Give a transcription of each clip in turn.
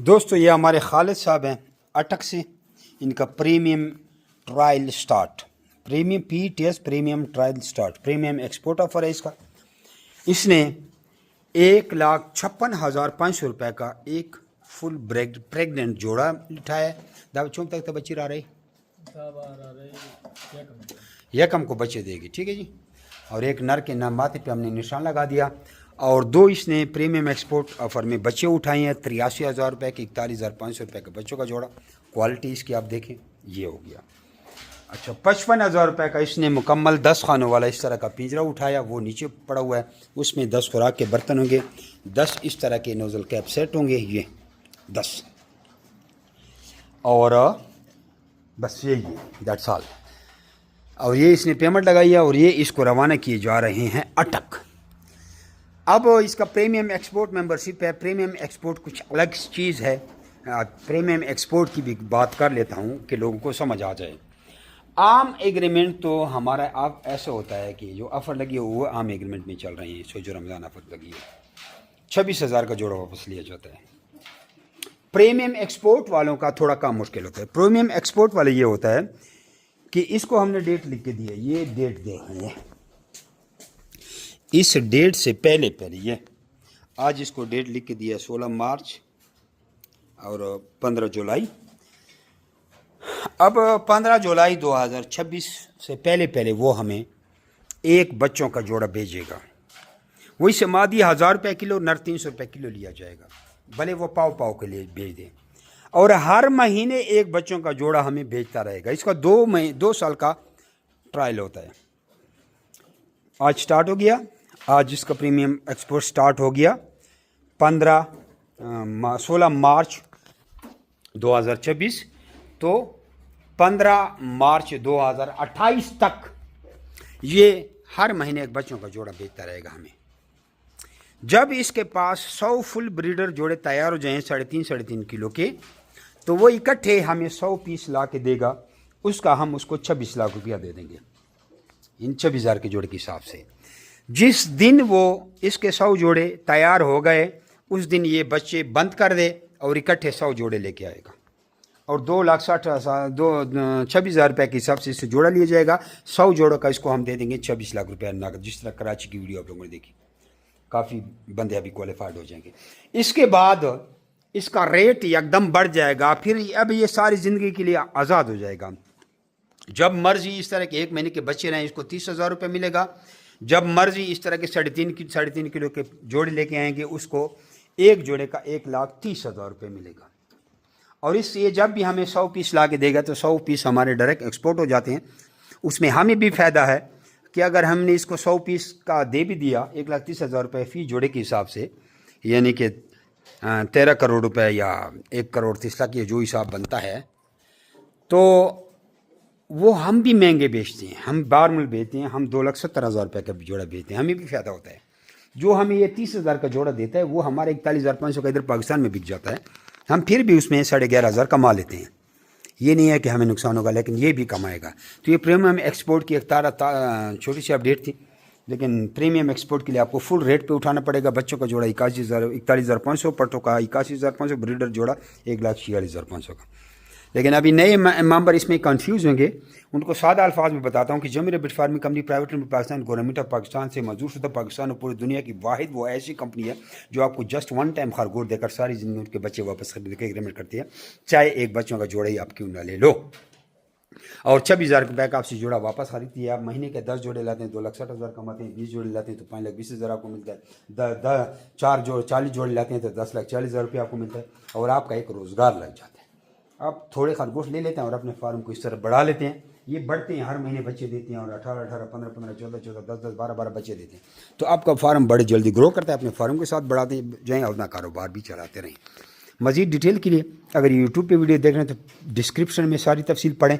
दोस्तों ये हमारे खालिद साहब हैं अटक से। इनका premium trial start, premium PTS premium trial start, premium export offer है इसका। इसने 1,56,500 रुपये का एक फुल प्रेग्नेंट जोड़ा उठाया है। दाव चौंक तक तो बच्ची रहा रही यकम को बच्चे देगी, ठीक है जी। और एक नर के नाम माथे पे हमने निशान लगा दिया। और दो इसने प्रीमियम एक्सपोर्ट ऑफर में बच्चे उठाए हैं 83,000 रुपये के 41,500 रुपये के बच्चों का जोड़ा। क्वालिटी इसकी आप देखें, ये हो गया। अच्छा, 55,000 रुपये का इसने मुकम्मल 10 खानों वाला इस तरह का पिंजरा उठाया, वो नीचे पड़ा हुआ है। उसमें 10 खुराक के बर्तन होंगे, 10 इस तरह के नोज़ल कैप सेट होंगे, ये 10 और बस यही है, दैट्स ऑल। और ये इसने पेमेंट लगाई है और ये इसको रवाना किए जा रहे हैं अटक। अब इसका प्रीमियम एक्सपोर्ट मेंबरशिप है। प्रीमियम एक्सपोर्ट कुछ अलग चीज़ है। प्रीमियम एक्सपोर्ट की भी बात कर लेता हूँ कि लोगों को समझ आ जाए। आम एग्रीमेंट तो हमारा आप ऐसा होता है कि जो ऑफ़र लगी है वो आम एग्रीमेंट में चल रही है। सो जो रमज़ान ऑफ़र लगी है 26,000 का जोड़ा वापस लिया जाता है। प्रीमियम एक्सपोर्ट वालों का थोड़ा काम मुश्किल होता है। प्रीमियम एक्सपोर्ट वाले ये होता है कि इसको हमने डेट लिख के दी है, ये डेट देखिए, इस डेट से पहले ये आज इसको डेट लिख के दिया है 16 मार्च और 15 जुलाई। अब 15 जुलाई 2026 से पहले वो हमें एक बच्चों का जोड़ा भेजेगा। वही से मादी 1,000 रुपये किलो, नर 300 रुपये किलो लिया जाएगा, भले वो पाव के लिए भेज दें। और हर महीने एक बच्चों का जोड़ा हमें भेजता रहेगा। इसका 2 साल का ट्रायल होता है। आज स्टार्ट हो गया, आज इसका प्रीमियम एक्सपोर्ट स्टार्ट हो गया 16 मार्च 2026। तो 15 मार्च 2028 तक ये हर महीने एक बच्चों का जोड़ा भेजता रहेगा हमें। जब इसके पास 100 फुल ब्रीडर जोड़े तैयार हो जाएं 3.5 किलो के, तो वो इकट्ठे हमें 100 पीस ला के देगा। उसका हम उसको 26 लाख रुपया दे देंगे इन 26,000 के जोड़े के हिसाब से। जिस दिन वो इसके 100 जोड़े तैयार हो गए उस दिन ये बच्चे बंद कर दे और इकट्ठे 100 जोड़े लेके आएगा और 26,000 रुपये के हिसाब से इससे जोड़ा लिया जाएगा। 100 जोड़ों का इसको हम दे देंगे 26 लाख रुपया नगद। जिस तरह कराची की वीडियो आप लोगों ने देखी, काफ़ी बंदे अभी क्वालिफाइड हो जाएंगे। इसके बाद इसका रेट एकदम बढ़ जाएगा। फिर अब ये सारी ज़िंदगी के लिए आज़ाद हो जाएगा। जब मर्जी इस तरह के 1 महीने के बच्चे रहें इसको 30,000 रुपये मिलेगा। जब मर्जी इस तरह के 3.5 किलो के जोड़े लेके आएंगे उसको एक जोड़े का 1,30,000 रुपये मिलेगा। और इससे जब भी हमें 100 पीस ला के देगा तो 100 पीस हमारे डायरेक्ट एक्सपोर्ट हो जाते हैं। उसमें हमें भी फ़ायदा है कि अगर हमने इसको 100 पीस का दे भी दिया 1,30,000 रुपये फ़ी जोड़े के हिसाब से, यानी कि 13 करोड़ रुपए या 1 करोड़ 30 लाख, ये जो हिसाब बनता है, तो वो हम भी महंगे बेचते हैं। हम बारमूल बेचते हैं, हम 2,70,000 रुपये का जोड़ा बेचते हैं, हमें भी फ़ायदा होता है। जो हमें ये 30,000 का जोड़ा देता है वो हमारे 41,500 का इधर पाकिस्तान में बिक जाता है। हम फिर भी उसमें 11,500 कमा लेते हैं। ये नहीं है कि हमें नुकसान होगा, लेकिन ये भी कमाएगा। तो ये प्रीमियम एक्सपोर्ट की एक छोटी सी अपडेट थी, लेकिन प्रीमियम एक्सपोर्ट के लिए आपको फुल रेट पे उठाना पड़ेगा। बच्चों का जोड़ा 41,500, पट्टों का 81,500, ब्रीडर जोड़ा 1,46,500 का। लेकिन अभी नए मेंबर इसमें कंफ्यूज होंगे, उनको सादा अल्फाज में बताता हूँ कि Zameer bit farming company private limited Pakistan government of Pakistan से मंजूर शुदा पाकिस्तान और पूरी दुनिया की वाहिद वो ऐसी कंपनी है जो आपको जस्ट 1 टाइम खरगोश देकर सारी ज़िंदगी उनके बच्चे वापस खरीद के एग्रीमेंट करती है, चाहे एक बच्चों का जोड़ा ही आप क्यों ना ले लो। और 26,000 रुपये का आपसे जोड़ा वापस खरीदती है। आप महीने के 10 जोड़े लाते हैं 2,60,000 कमाते हैं, 20 जोड़े लाते हैं तो 5,20,000 आपको मिलता है। 40 जोड़े लाते हैं तो 10,40,000 रुपये आपको मिलता है और आपका एक रोज़गार लग जाता है। आप थोड़े खरगोश ले लेते हैं और अपने फार्म को इस तरह बढ़ा लेते हैं। ये बढ़ते हैं, हर महीने बच्चे देते हैं और 18, 15, 14, 10, 12 बच्चे देते हैं। तो आपका फार्म बड़े जल्दी ग्रो करता है। अपने फार्म के साथ बढ़ाते जाएँ और अपना कारोबार भी चलाते रहें। मज़ीद डिटेल के लिए अगर यूट्यूब पे वीडियो देख रहे हैं तो डिस्क्रिप्शन में सारी तफसील पढ़ें,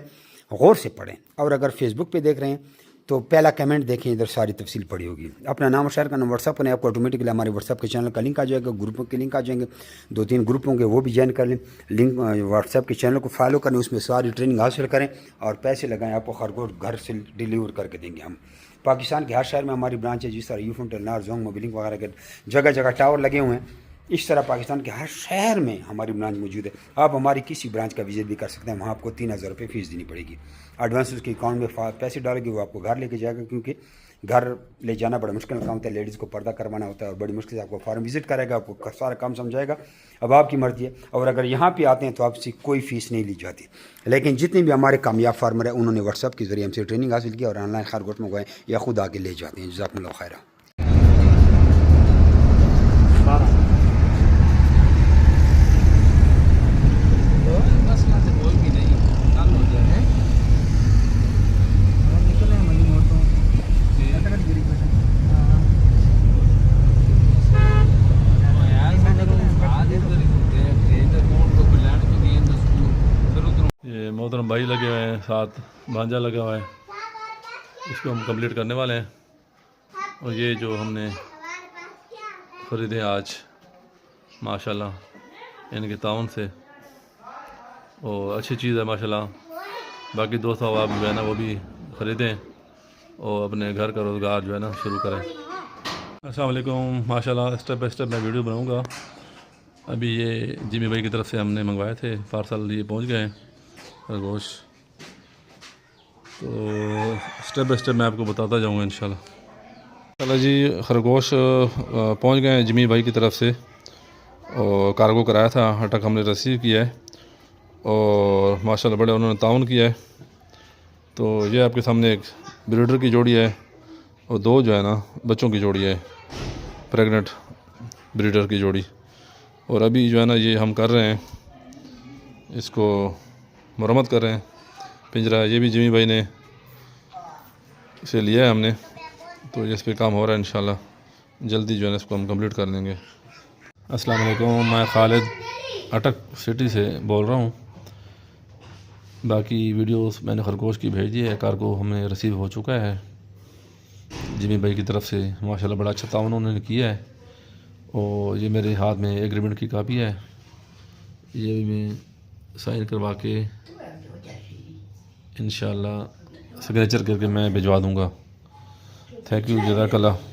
गौर से पढ़ें। और अगर फेसबुक पे देख रहे हैं तो पहला कमेंट देखें, इधर सारी तफसील पड़ी होगी। अपना नाम और शहर का नाम व्हाट्सअप करें, आपको ऑटोमेटिकली हमारे व्हाट्सअप के चैनल का लिंक आ जाएगा, ग्रुपों के लिंक आ जाएंगे। 2-3 ग्रुप होंगे वो भी ज्वाइन कर लें। लिंक व्हाट्सअप के चैनल को फॉलो करें, उसमें सारी ट्रेनिंग हासिल करें और पैसे लगाएं। आपको खरगोश घर से डिलीवर करके देंगे हम। पाकिस्तान के हर शहर में हमारी ब्रांच है। जिस तरह यूफोन टेलनार जोंग मोबिलिंग वगैरह के जगह जगह टावर लगे हुए हैं। इस तरह पाकिस्तान के हर शहर में हमारी ब्रांच मौजूद है। आप हमारी किसी ब्रांच का विजिट भी कर सकते हैं, वहाँ आपको 3000 रुपये फ़ीस देनी पड़ेगी। एडवांस उसके अकाउंट में पैसे डालेंगे, वो आपको घर लेके जाएगा, क्योंकि घर ले जाना बड़ा मुश्किल काम होता है, लेडीज़ को पर्दा करवाना होता है और बड़ी मुश्किल से आपको फार्म विजिट करेगा, आपको सारा काम समझाएगा। अब आपकी मर्ज़ी है। और अगर यहाँ पे आते हैं तो आपसे कोई फ़ीस नहीं ली जाती। लेकिन जितने भी हमारे कामयाब फार्मर हैं उन्होंने व्हाट्सअप के ज़रिए हमसे ट्रेनिंग हासिल की और ऑनलाइन खरगोश मंगवाए या खुद आके ले जाते हैं। जज़ाकुमुल्लाह खैरा। ये मोहतरम भाई लगे हुए हैं, साथ भांजा लगा हुआ है, इसको हम कंप्लीट करने वाले हैं। और ये जो हमने ख़रीदे आज माशाल्लाह इनके ताउन से, और अच्छी चीज़ है माशाल्लाह। बाकी दोस्त आप जो है ना वो भी ख़रीदें और अपने घर का रोज़गार जो है ना शुरू करें। अस्सलाम वालेकुम। माशाल्लाह स्टेप बाय स्टेप मैं वीडियो बनाऊँगा। अभी ये जिमी भाई की तरफ से हमने मंगवाए थे पार्सल, ये पहुँच गए हैं खरगोश। तो स्टेप बाय स्टेप मैं आपको बताता जाऊँगा इंशाल्लाह। चलो जी, खरगोश पहुँच गए हैं जिमी भाई की तरफ से, और कार्गो कराया था, अटक हमने रिसीव किया है और माशाल्लाह बड़े उन्होंने ताउन किया है। तो ये आपके सामने एक ब्रीडर की जोड़ी है और दो जो है ना बच्चों की जोड़ी है, प्रेग्नेंट ब्रीडर की जोड़ी। और अभी जो है ना ये हम कर रहे हैं, इसको मरम्मत कर रहे हैं पिंजरा। ये भी जिमी भाई ने इसे लिया है हमने, तो इस पे काम हो रहा है। इंशाल्लाह जल्दी जो है ना इसको हम कंप्लीट कर लेंगे। अस्सलाम वालेकुम, मैं खालिद अटक सिटी से बोल रहा हूँ। बाकी वीडियोस मैंने खरगोश की भेज दी है, कार्गो हमें रिसीव हो चुका है जिमी भाई की तरफ से। माशाल्लाह बड़ा अच्छा ताउन उन्होंने किया है। और ये मेरे हाथ में एग्रीमेंट की कापी है, ये भी मैं साइन करवा के इंशाल्लाह सिग्नेचर करके मैं भिजवा दूँगा। थैंक यू, जज़ाकल्लाह।